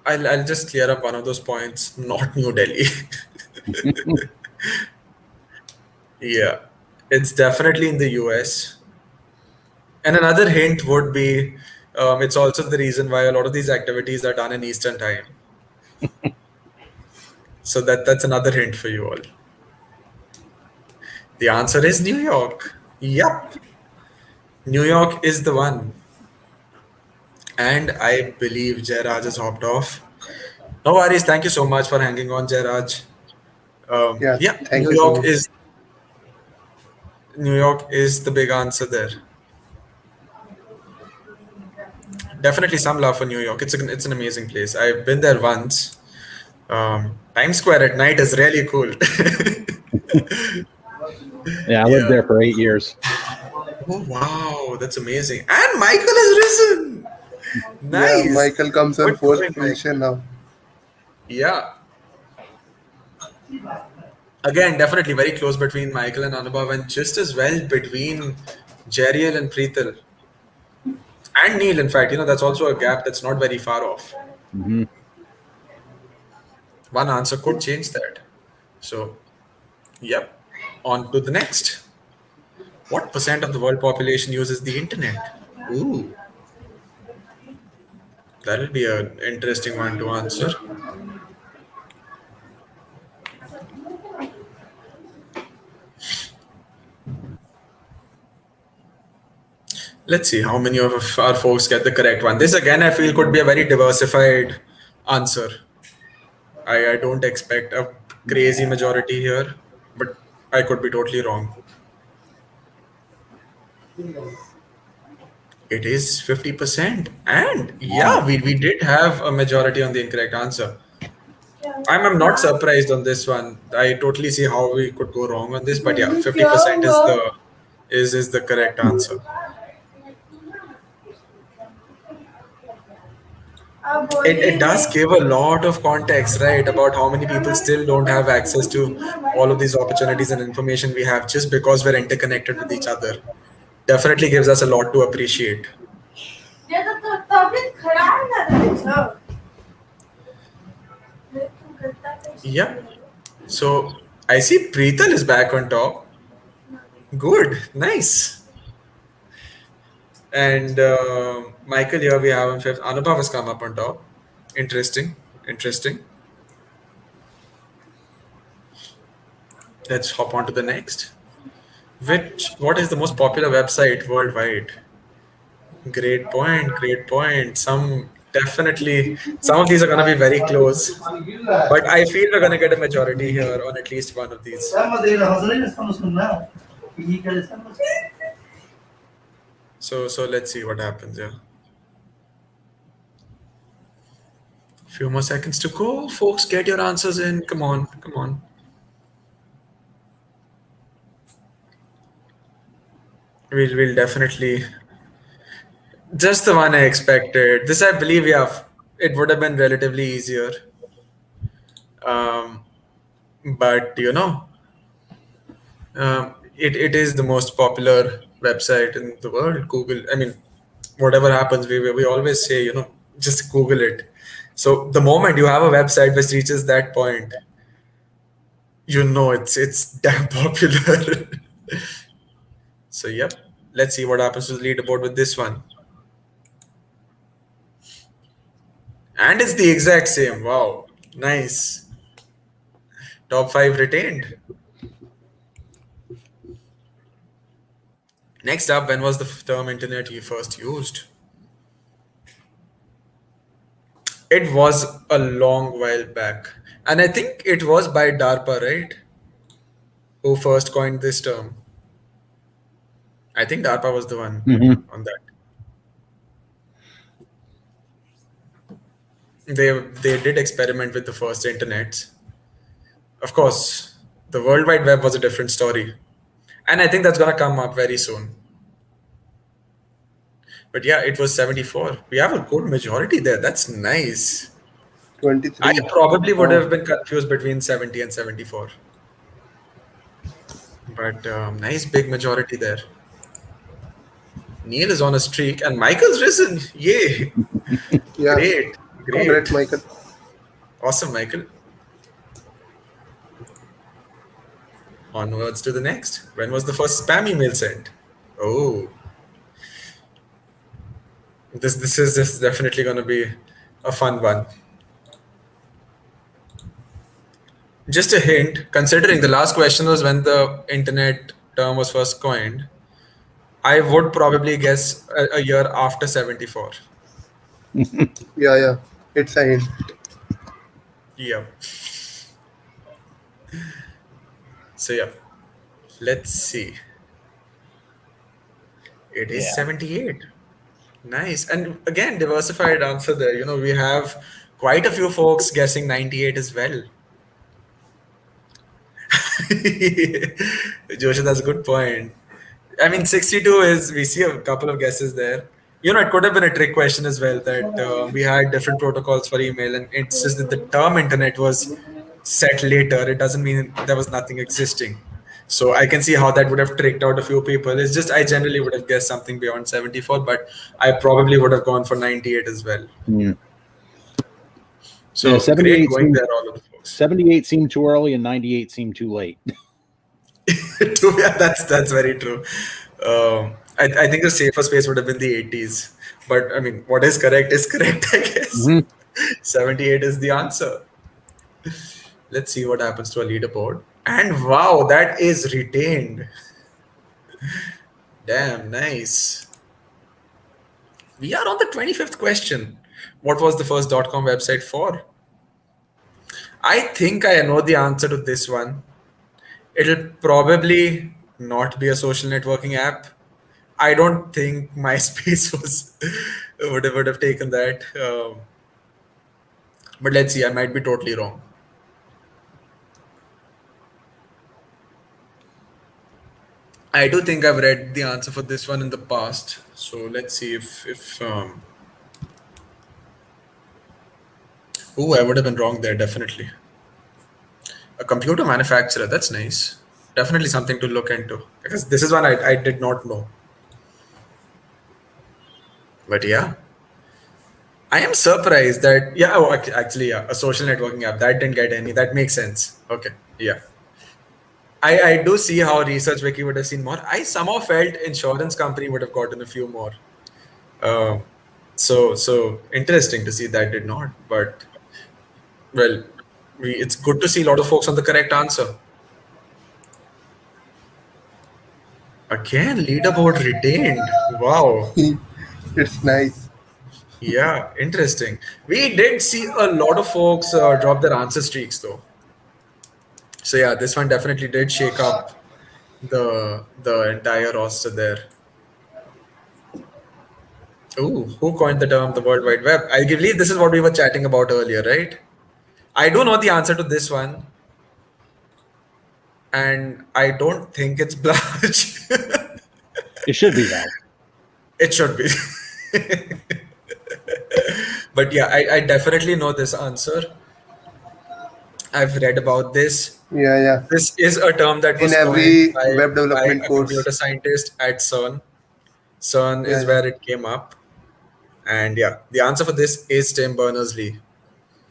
I'll just clear up one of those points. Not New Delhi. Yeah, it's definitely in the US. And another hint would be it's also the reason why a lot of these activities are done in Eastern time. So that's another hint for you all. The answer is New York. Yup. New York is the one. And I believe Jairaj has hopped off. No worries. Thank you so much for hanging on, Jairaj. Yeah, Yeah, thank you so much. New York is the big answer there. Definitely some love for New York. It's an amazing place. I've been there once. Times Square at night is really cool. Yeah, I lived there for 8 years. Oh wow, that's amazing. And Michael has risen. Yeah, Nice. Michael comes in Good fourth going, Michael. position now. Yeah. Again, definitely very close between Michael and Anubhav, and just as well between Jeriel and Preetal. And Neil, in fact, that's also a gap that's not very far off. Hmm. One answer could change that. So, yep. On to the next. What percent of the world population uses the internet? Ooh, that'll be an interesting one to answer. Let's see how many of our folks get the correct one. This again, I feel, could be a very diversified answer. I don't expect a crazy majority here, but I could be totally wrong. It is 50%. And yeah, Wow. we did have a majority on the incorrect answer. I'm not surprised on this one. I totally see how we could go wrong on this, but yeah, 50% is the correct answer. It does give a lot of context, right, about how many people still don't have access to all of these opportunities and information we have just because we're interconnected with each other. Definitely gives us a lot to appreciate. Yep. So I see Preetal is back on top. Good, nice. And Michael, here we have on fifth. Anubhav has come up on top. Interesting, interesting. Let's hop on to the next. What is the most popular website worldwide? Great point, great point. Some of these are gonna be very close, but I feel we're gonna get a majority here on at least one of these. So let's see what happens here. Few more seconds to go, folks. Get your answers in. Come on, come on. We'll definitely just the one I expected. This I believe, yeah, it would have been relatively easier. Um, but it is the most popular website in the world. Google. I mean, whatever happens, we always say, just Google it. So the moment you have a website which reaches that point, it's damn popular. So yep, let's see what happens to the leaderboard with this one. And it's the exact same. Wow, nice. Top 5 retained. Next up, when was the term internet you first used? It was a long while back. And I think it was by DARPA, right? Who first coined this term. I think DARPA was the one Hmm. on that. They did experiment with the first internet. Of course, the World Wide Web was a different story. And I think that's gonna come up very soon. But yeah, it was 74. We have a good majority there. That's nice. I 23. probably would Wow. have been confused between 70 and 74. But nice big majority there. Neil is on a streak and Michael's risen. Yay. Yeah. Great. Congrats, Great. Michael. Awesome, Michael. Onwards to the next. When was the first spam email sent? Oh, this is definitely going to be a fun one. Just a hint, considering the last question was when the internet term was first coined, I would probably guess a year after 74. Yeah, yeah. It's a hint. Yeah. So yeah, let's see. It is Yeah. 78. Nice. And again, diversified answer there. We have quite a few folks guessing 98 as well. Joshi, that's a good point. I mean, 62 is, we see a couple of guesses there. It could have been a trick question as well that we had different protocols for email, and it's just that the term internet was set later, it doesn't mean there was nothing existing. So I can see how that would have tricked out a few people. It's just I generally would have guessed something beyond 74, but I probably would have gone for 98 as well. Yeah. So Yeah, great 78 going seemed, there, all of the folks. 78 seemed too early and 98 seemed too late. Yeah, that's very true. I think the safer space would have been the 80s. But I mean, what is correct is correct, I guess. Mhm. 78 is the answer. Let's see what happens to a leaderboard. And wow, that is retained. Damn, nice. We are on the 25th question. What was the first .com website for? I think I know the answer to this one. It'll probably not be a social networking app. I don't think MySpace was would have taken that. But let's see. I might be totally wrong. I do think I've read the answer for this one in the past. So let's see if oh, I would have been wrong there, definitely. A computer manufacturer, that's nice. Definitely something to look into. Because this is one I did not know. But yeah. I am surprised that actually yeah, a social networking app that didn't get any. That makes sense. Okay. Yeah. I do see how Research Wiki would have seen more. I somehow felt insurance company would have gotten a few more. Um, so interesting to see that did not. But well, it's good to see a lot of folks on the correct answer. Again, leaderboard retained. Wow. It's nice. Yeah, interesting. We did see a lot of folks drop their answer streaks though. So yeah, this one definitely did shake up the entire roster there. Ooh, who coined the term the World Wide Web? I believe this is what we were chatting about earlier, right? I do know the answer to this one, and I don't think it's Blanche. It should be though. It should be. But yeah, I definitely know this answer. I've read about this. Yeah, yeah. This is a term that In was coined every web by development a course. computer scientist at CERN. CERN Yeah, is yeah. where it came up. And yeah, the answer for this is Tim Berners-Lee.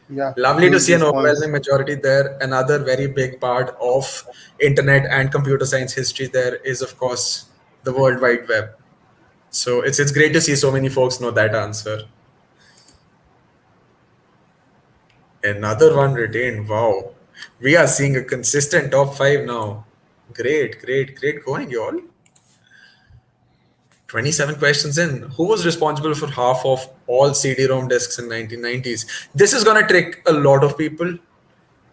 Yeah. Lovely to Huge see an response. overwhelming majority there. Another very big part of internet and computer science history there is, of course, the World Wide Web. So it's great to see so many folks know that answer. Another one retained. Wow. We are seeing a consistent top five now. Great, great, great going, y'all. 27 questions in. Who was responsible for half of all CD-ROM discs in 1990s? This is gonna trick a lot of people.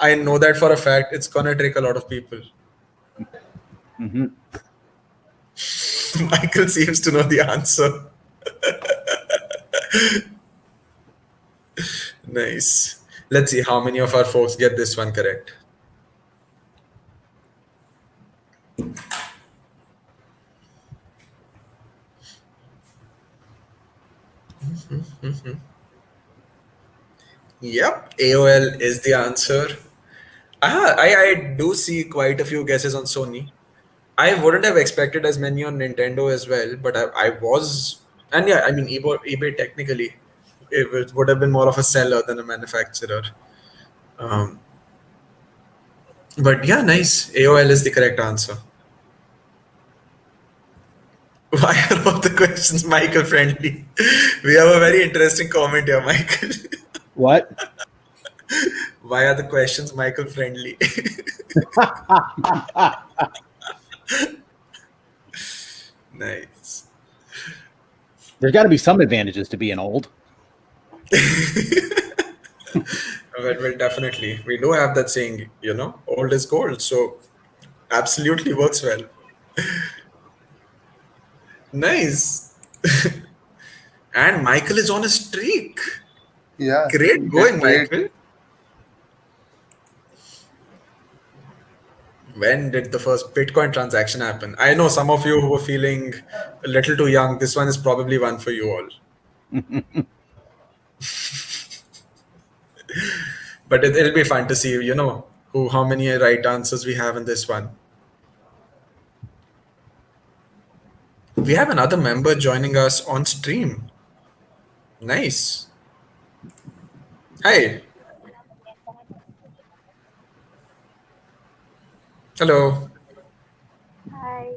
I know that for a fact. It's gonna trick a lot of people. Hmm. Michael seems to know the answer. Nice. Let's see how many of our folks get this one correct. Yep, AOL is the answer. I do see quite a few guesses on Sony. I wouldn't have expected as many on Nintendo as well, but I was, and yeah, I mean, eBay technically, would have been more of a seller than a manufacturer. Um, but yeah, nice. AOL is the correct answer. Why are all the questions Michael friendly? We have a very interesting comment here, Michael. What? Why are the questions Michael friendly? Nice. There's got to be some advantages to being old. Well, definitely. We do have that saying, old is gold. So absolutely works well. Nice. And Michael is on a streak. Yeah. Great That's going, great. Michael. When did the first Bitcoin transaction happen? I know some of you who were feeling a little too young. This one is probably one for you all. But it'll be fun to see, Oh, how many right answers we have in this one? We have another member joining us on stream. Nice. Hi. Hello. Hi.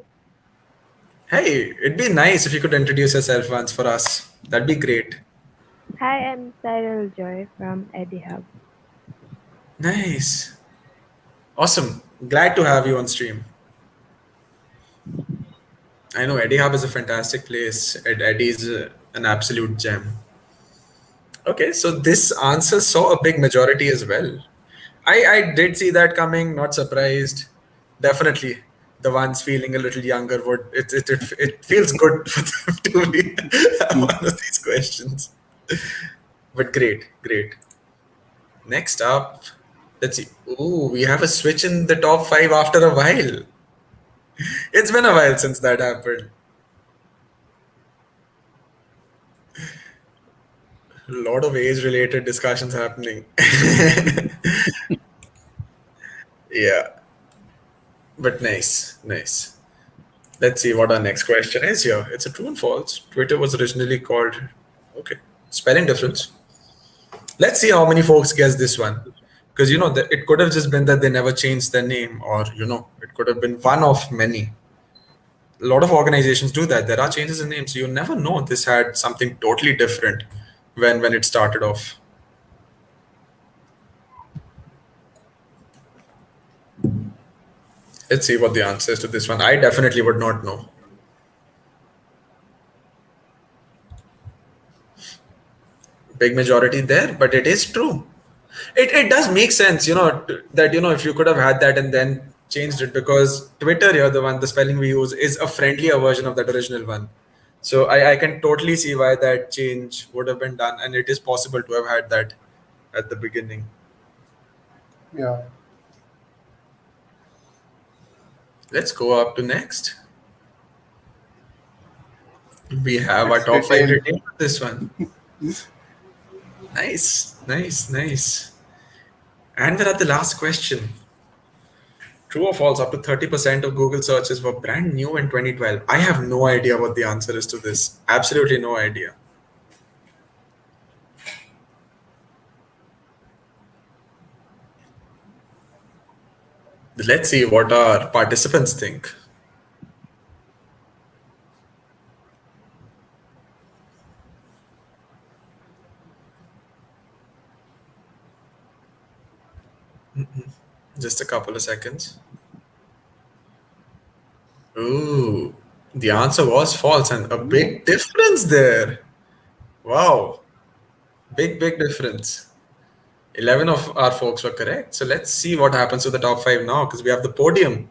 Hey, it'd be nice if you could introduce yourself once for us. That'd be great. Hi, I'm Cyril Joy from EdiHub. Nice. Awesome. Glad to have you on stream. I know Eddie Hub is a fantastic place. Eddie's an absolute gem. Okay, so this answer saw a big majority as well. I did see that coming, not surprised. Definitely. The ones feeling a little younger would it feels good for them to be one of these questions. But great, great. Next up, let's see. Ooh, we have a switch in the top five after a while. It's been a while since that happened. A lot of age-related discussions happening. Yeah, but nice, nice. Let's see what our next question is here. It's a true and false. Twitter was originally called. Okay, spelling difference. Let's see how many folks guess this one. Because it could have just been that they never changed their name, or it could have been one of many. A lot of organizations do that. There are changes in names, so you never know this had something totally different when it started off. Let's see what the answer is to this one. I definitely would not know. Big majority there, but it is true. It does make sense, that if you could have had that and then changed it, because Twitter here, the spelling we use, is a friendlier version of that original one. So I can totally see why that change would have been done, and it is possible to have had that at the beginning. Yeah. Let's go up to next. We have our It's top five retained. retained for this one. Nice, nice, nice. And we're at the last question. True or false, up to 30% of Google searches were brand new in 2012. I have no idea what the answer is to this. Absolutely no idea. Let's see what our participants think. Just a couple of seconds. Ooh, the answer was false, and a big difference there. Wow, big difference. 11 of our folks were correct. So let's see what happens to the top five now, because we have the podium.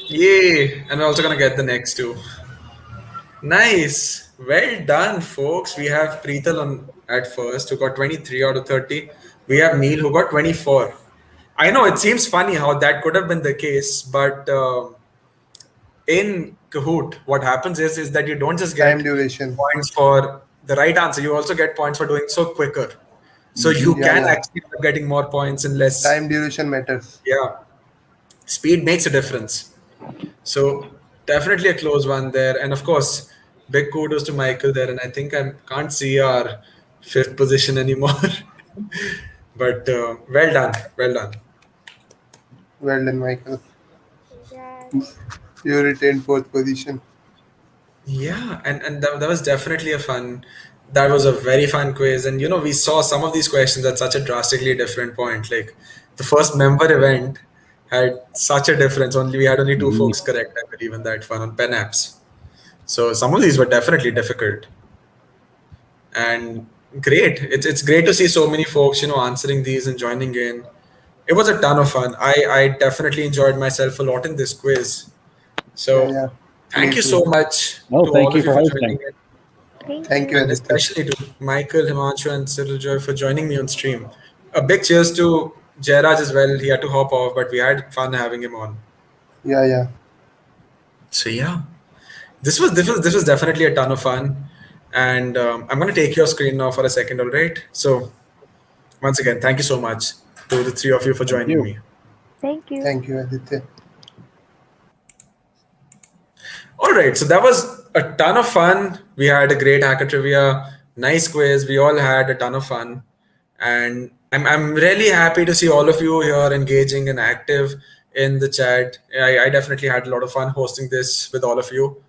Yay! And we're also going to get the next two. Nice. Well done, folks. We have Preetal on at first, who got 23 out of 30. We have Neil, who got 24. I know it seems funny how that could have been the case, but in Kahoot, what happens is that you don't just Time get duration. points for the right answer, you also get points for doing so quicker. So you Yeah, can yeah. actually end up getting more points in less. Time duration matters. Yeah, speed makes a difference. So definitely a close one there, and of course, big kudos to Michael there. And I think I can't see our fifth position anymore, but well done, well done. Well done, Michael. Congrats. You retained fourth position. Yeah, and that was definitely a fun. That was a very fun quiz, and we saw some of these questions at such a drastically different point. Like the first member event had such a difference. We had only two folks correct, I believe, in that one on pen apps. So some of these were definitely difficult and great. It's great to see so many folks, answering these and joining in. It was a ton of fun. I definitely enjoyed myself a lot in this quiz. Yeah, So yeah. thank Me you too. so much Oh, to thank all you of you for for hosting. joining in, Thank Thank you, you. and Aditya. especially to Michael, Himanshu, and Cyril Joy for joining me on stream. A big cheers to Jairaj as well. He had to hop off, but we had fun having him on. Yeah, yeah. So yeah, this was definitely a ton of fun, and I'm gonna take your screen now for a second. All right. So once again, thank you so much to the three of you for Thank joining you. me. Thank you. Thank you, Aditya. All right, so that was a ton of fun. We had a great hacker trivia, nice quiz. We all had a ton of fun, and I'm really happy to see all of you here engaging and active in the chat. I definitely had a lot of fun hosting this with all of you.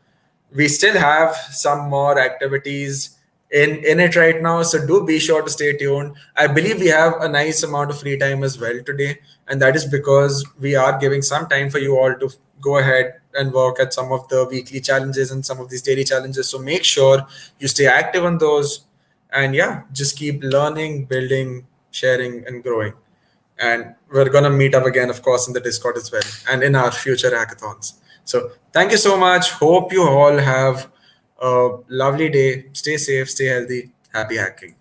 We still have some more activities in it right now, so do be sure to stay tuned. I believe we have a nice amount of free time as well today, and that is because we are giving some time for you all to go ahead and work at some of the weekly challenges and some of these daily challenges. So make sure you stay active on those, and yeah, just keep learning, building, sharing, and growing. And we're going to meet up again, of course, in the Discord as well and in our future hackathons. So thank you so much. Hope you all have a lovely day. Stay safe, stay healthy. Happy hacking.